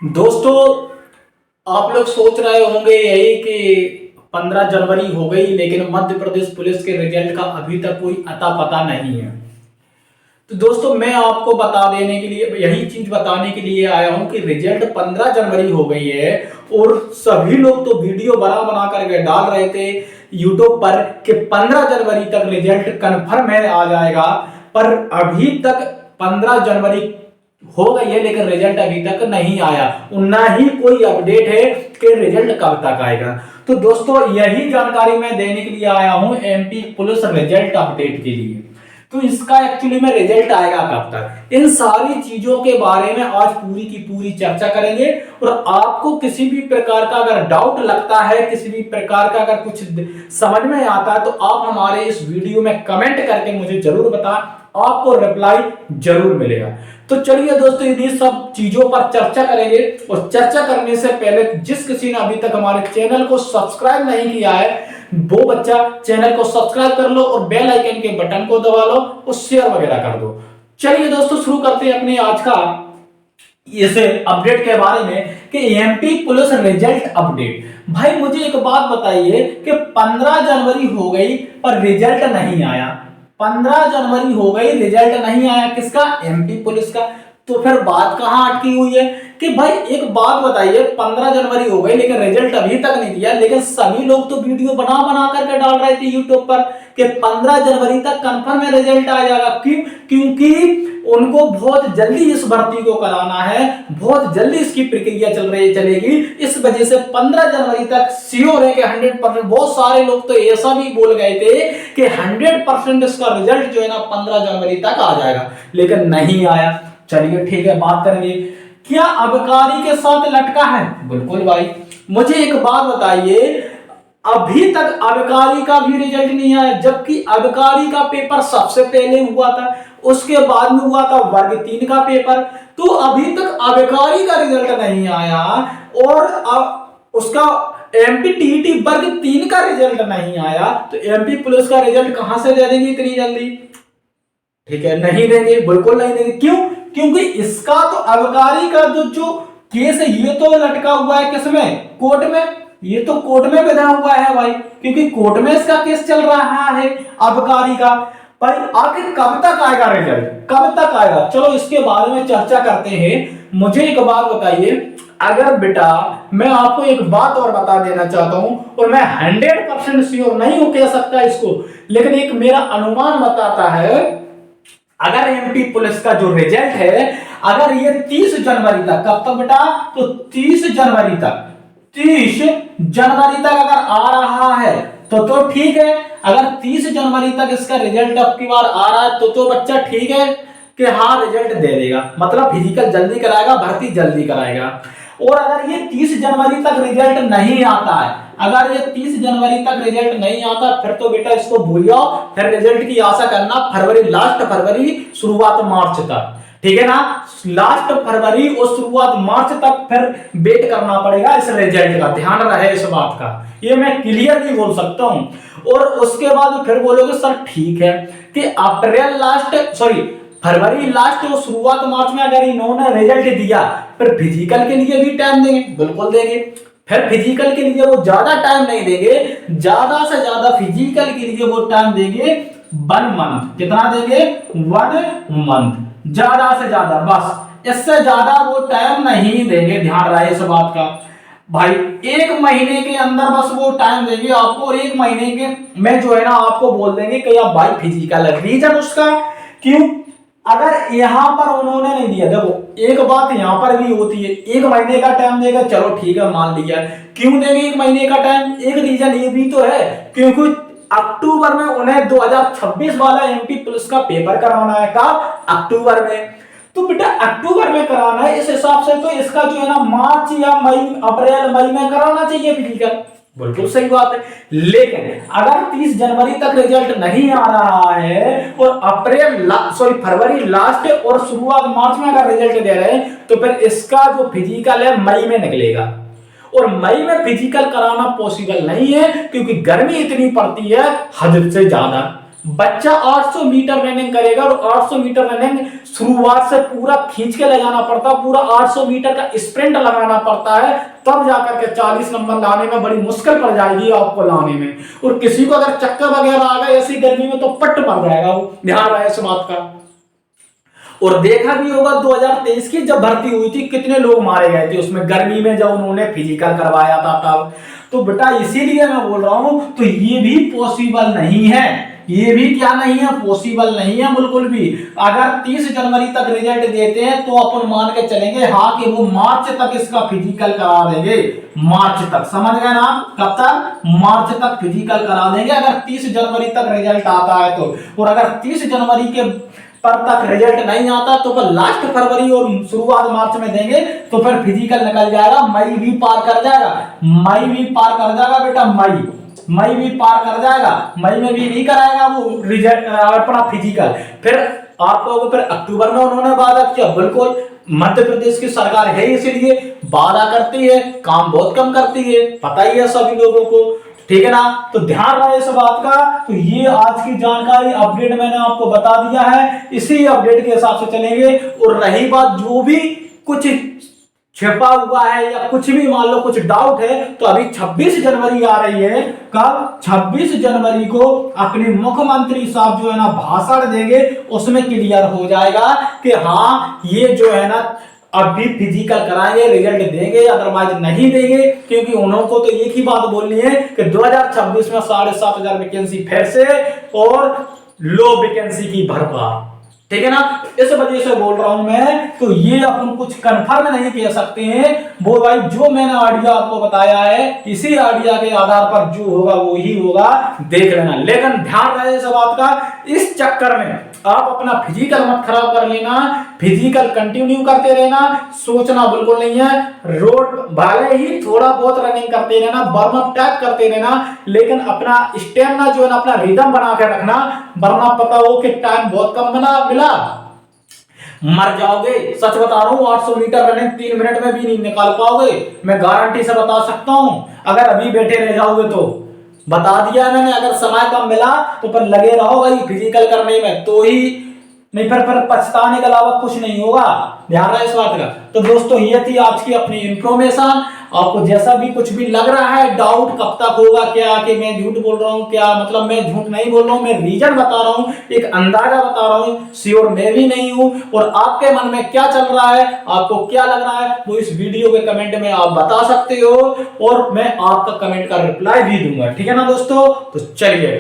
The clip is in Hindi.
दोस्तों, आप लोग सोच रहे होंगे यही कि 15 जनवरी हो गई लेकिन मध्य प्रदेश पुलिस के रिजल्ट का अभी तक कोई अता पता नहीं है। तो दोस्तों, मैं आपको बता देने के लिए यही चीज बताने के लिए आया हूं कि रिजल्ट 15 जनवरी हो गई है और सभी लोग तो वीडियो बना बना करके डाल रहे थे यूट्यूब पर कि 15 जनवरी तक रिजल्ट कंफर्म है आ जाएगा। पर अभी तक 15 जनवरी हो गई है लेकिन रिजल्ट अभी तक नहीं आया, ना ही कोई अपडेट है कि रिजल्ट कब तक आएगा। तो दोस्तों, यही जानकारी मैं देने के लिए आया हूं एमपी पुलिस रिजल्ट अपडेट के लिए। तो इसका एक्चुअली में रिजल्ट आएगा कब तक, इन सारी चीजों के बारे में आज पूरी की पूरी चर्चा करेंगे। और आपको किसी भी प्रकार का अगर डाउट लगता है, किसी भी प्रकार का अगर कुछ समझ में आता है, तो आप हमारे इस वीडियो में कमेंट करके मुझे जरूर बताएं, आपको रिप्लाई जरूर मिलेगा। तो चलिए दोस्तों, इन्हीं सब चीजों पर चर्चा करेंगे। और चर्चा करने से पहले जिस किसी ने अभी तक हमारे चैनल को सब्सक्राइब नहीं किया है, वो बच्चा चैनल को सब्सक्राइब कर लो और बेल आइकन के बटन को दबा लो और शेयर वगैरह कर दो। चलिए दोस्तों, शुरू करते हैं अपने आज का इसे अपडेट के बारे में कि एमपी पुलिस रिजल्ट अपडेट। भाई मुझे एक बात बताइए कि 15 जनवरी हो गई पर रिजल्ट नहीं आया। 15 जनवरी हो गई, रिजल्ट नहीं आया, किसका? एमपी पुलिस का। तो फिर बात कहां अटकी हुई है कि भाई एक बात बताइए, 15 जनवरी हो गई लेकिन रिजल्ट अभी तक नहीं दिया, लेकिन सभी लोग तो वीडियो बना बना करके डाल रहे थे यूट्यूब पर कि 15 जनवरी तक कंफर्म है रिजल्ट आ जाएगा। क्यों? क्योंकि उनको बहुत जल्दी इस भर्ती को कराना है, बहुत जल्दी इसकी प्रक्रिया चलेगी। इस वजह से 15 जनवरी तक श्योर है कि 100%। बहुत सारे लोग तो ऐसा भी बोल गए थे कि 100% इसका रिजल्ट जो है ना 15 जनवरी तक आ जाएगा, लेकिन नहीं आया। चलिए ठीक है, बात करेंगे। क्या अबकारी के साथ लटका है? बिल्कुल भाई। मुझे एक बात बताइए, अभी तक अबकारी का भी रिजल्ट नहीं आया, जबकि अबकारी का पेपर सबसे पहले हुआ था, उसके बाद में हुआ था वर्ग 3 का पेपर। तो अभी तक अबकारी का रिजल्ट नहीं आया और उसका एमपी टीईटी वर्ग 3 का रिजल्ट नहीं आया, तो एमपी पुलिस का रिजल्ट कहां से दे देंगे इतनी जल्दी? ठीक है, नहीं देंगे, बिल्कुल नहीं देंगे। क्यों? क्योंकि इसका तो अबकारी का जो केस है ये तो लटका हुआ है किसमें? कोर्ट में। ये तो कोर्ट में बैठा हुआ है भाई, क्योंकि कोर्ट में इसका केस चल रहा है अबकारी का। पर आखिर कब तक आएगा रिजल्ट, कब तक आएगा? चलो इसके बारे में चर्चा करते हैं। मुझे एक बात बताइए, अगर बेटा मैं आपको एक बात और बता देना चाहता हूं, और मैं 100% श्योर नहीं हो कह सकता इसको, लेकिन एक मेरा अनुमान बताता है, अगर एमपी पुलिस का जो रिजल्ट है, अगर ये 30 जनवरी तक, कब तक बेटा? तो 30 जनवरी तक, 30 जनवरी तक अगर आ रहा है तो ठीक है। अगर 30 जनवरी तक इसका रिजल्ट अब की बार आ रहा है तो बच्चा ठीक है कि हाँ रिजल्ट दे देगा, मतलब फिजिकल जल्दी कराएगा, भर्ती जल्दी कराएगा। और अगर ये 30 जनवरी तक रिजल्ट नहीं आता है, अगर ये 30 जनवरी तक रिजल्ट नहीं आता, फिर तो बेटा इसको भूल जाओ, फिर रिजल्ट की आशा करना फरवरी, लास्ट फरवरी शुरुआत मार्च तक, ठीक है ना? लास्ट फरवरी और शुरुआत मार्च तक फिर वेट करना पड़ेगा इस रिजल्ट का। ध्यान रहे इस बात का, ये मैं क्लियरली बोल सकता हूं। और उसके बाद फिर बोलोगे सर ठीक है कि अप्रैल लास्ट, सॉरी फरवरी लास्ट और शुरुआत मार्च में अगर इन्होंने रिजल्ट दिया, फिर फिजिकल के लिए भी टाइम देंगे? बिल्कुल देंगे। फिर फिजिकल के लिए वो ज्यादा टाइम नहीं देंगे, ज्यादा से ज्यादा फिजिकल के लिए वो टाइम देंगे 1 मंथ। कितना देंगे? 1 मंथ, ज्यादा से ज्यादा, बस इससे ज्यादा वो टाइम नहीं देंगे। ध्यान रहे इस बात का भाई, 1 महीने के अंदर बस वो टाइम देंगे आपको, और 1 महीने के में जो है ना आपको बोल देंगे कि आप भाई फिजिकल। रीजन उसका क्यों? अगर यहां पर उन्होंने नहीं दिया, देखो एक बात यहां पर भी होती है, 1 महीने का टाइम देगा, चलो ठीक है मान लिया। क्यों देंगे 1 महीने का टाइम? एक रीजन ये भी तो है, क्योंकि अक्टूबर में उन्हें 2026 वाला एमपी पुलिस का पेपर कराना है। कब? अक्टूबर में। तो बेटा अक्टूबर में कराना है, इस हिसाब से तो इसका जो है ना मार्च या मई, अप्रैल मई में कराना चाहिए फिजिकल। बिल्कुल सही बात है। लेकिन अगर 30 जनवरी तक रिजल्ट नहीं आ रहा है और फरवरी लास्ट और शुरुआत मार्च में अगर रिजल्ट दे रहे हैं, तो फिर इसका जो फिजिकल है मई में निकलेगा। और मई में फिजिकल कराना पॉसिबल नहीं है, क्योंकि गर्मी इतनी पड़ती है हद से ज्यादा। बच्चा 800 मीटर रनिंग करेगा और 800 मीटर रनिंग शुरुआत से पूरा खींच के ले जाना पड़ता है, पूरा 800 मीटर का स्प्रिंट लगाना पड़ता है, तब जाकर के 40 नंबर लाने में बड़ी मुश्किल पड़ जाएगी आपको लाने में। और किसी को अगर चक्कर वगैरह आ गए ऐसी गर्मी में तो पट मर जाएगा वो, ध्यान रहे इस बात का। और देखा भी होगा 2023 की जब भर्ती हुई थी कितने लोग मारे गए थे उसमें, गर्मी में जब उन्होंने फिजिकल करवाया था तब। तो बेटा इसीलिए मैं बोल रहा हूं, तो ये भी पॉसिबल नहीं है, ये भी क्या नहीं है, पॉसिबल नहीं है बिल्कुल भी। अगर 30 जनवरी तक रिजल्ट देते हैं तो अपन मान के चलेंगे हाँ कि वो मार्च तक इसका फिजिकल करा देंगे, मार्च तक, समझ गए ना आप, कब तक, मार्च तक फिजिकल करा देंगे अगर 30 जनवरी तक रिजल्ट आता है तो। और अगर 30 जनवरी के पर तक रिजल्ट नहीं आता तो फिर लास्ट फरवरी और शुरुआत मार्च में देंगे तो फिर फिजिकल निकल जाएगा, मई भी पार कर जाएगा, मई भी पार कर जाएगा बेटा, मई भी पार कर जाएगा, मई में भी नहीं कराएगा वो रिजल्ट अपना फिजिकल। फिर आप लोगों फिर अक्टूबर में उन्होंने वादा किया, बिल्कुल मध्य प्रदेश की सरकार है इसीलिए वादा करती है, काम बहुत कम करती है, पता ही है सभी लोगों को, ठीक है ना। तो ध्यान रहे इस बात का। तो ये आज की जानकारी अपडेट मैंने आपको बता दिया है, इसी अपडेट के हिसाब से चलेंगे। और रही बात जो भी कुछ छिपा हुआ है या कुछ भी मान लो कुछ डाउट है, तो अभी 26 जनवरी आ रही है, कब, 26 जनवरी को अपने मुख्यमंत्री साहब जो है ना भाषण देंगे, उसमें क्लियर हो जाएगा कि हाँ ये जो है ना अभी फिजिकल कराएंगे, रिजल्ट देंगे, अदरवाइज नहीं देंगे। क्योंकि उन्होंने को तो एक ही बात बोलनी है कि 2026 में 7,500 वैकेंसी फिर से और लो वैकेंसी की भरपाई, ठीक है ना। इस वजह से बोल रहा हूं मैं, तो ये अपन कुछ कंफर्म नहीं कह सकते हैं, वो भाई जो मैंने आइडिया आपको बताया है इसी आइडिया के आधार पर जो होगा वो ही होगा, देख लेना। लेकिन ध्यान रहे इस बात का, इस चक्कर में आप अपना फिजिकल मत खराब कर लेना, फिजिकल कंटिन्यू करते रहना, सोचना बिल्कुल नहीं है। रोड भले ही थोड़ा बहुत रनिंग करते रहना, वार्म अप टाइप करते रहना, लेकिन अपना स्टेमिना जो है ना अपना रिदम बना के रखना, वरना पता हो कि टाइम बहुत कम बना मिला, मर जाओगे। सच बता रहा हूं 800 मीटर रनिंग 3 मिनट में भी नहीं निकाल पाओगे, मैं गारंटी से बता सकता हूं। अगर अभी बैठे रह जाओगे तो बता दिया मैंने, अगर समय कम मिला तो फिर लगे रहोगे फिजिकल करने में, तो ही नहीं फिर पछताने के अलावा कुछ नहीं होगा, ध्यान रहे इस बात का। तो दोस्तों ये थी आज की अपनी इंफॉर्मेशन। आपको जैसा भी कुछ भी लग रहा है डाउट कब तक होगा क्या कि मैं झूठ बोल रहा हूं, क्या मतलब मैं झूठ नहीं बोल रहा हूं, मैं रीजन बता रहा हूं, एक अंदाजा बता रहा हूं, श्योर मैं भी नहीं हूं। और आपके मन में क्या चल रहा है, आपको क्या लग रहा है, वो इस वीडियो के कमेंट में आप बता सकते हो और मैं आपका कमेंट का रिप्लाई भी दूंगा, ठीक है ना दोस्तों। तो चलिए।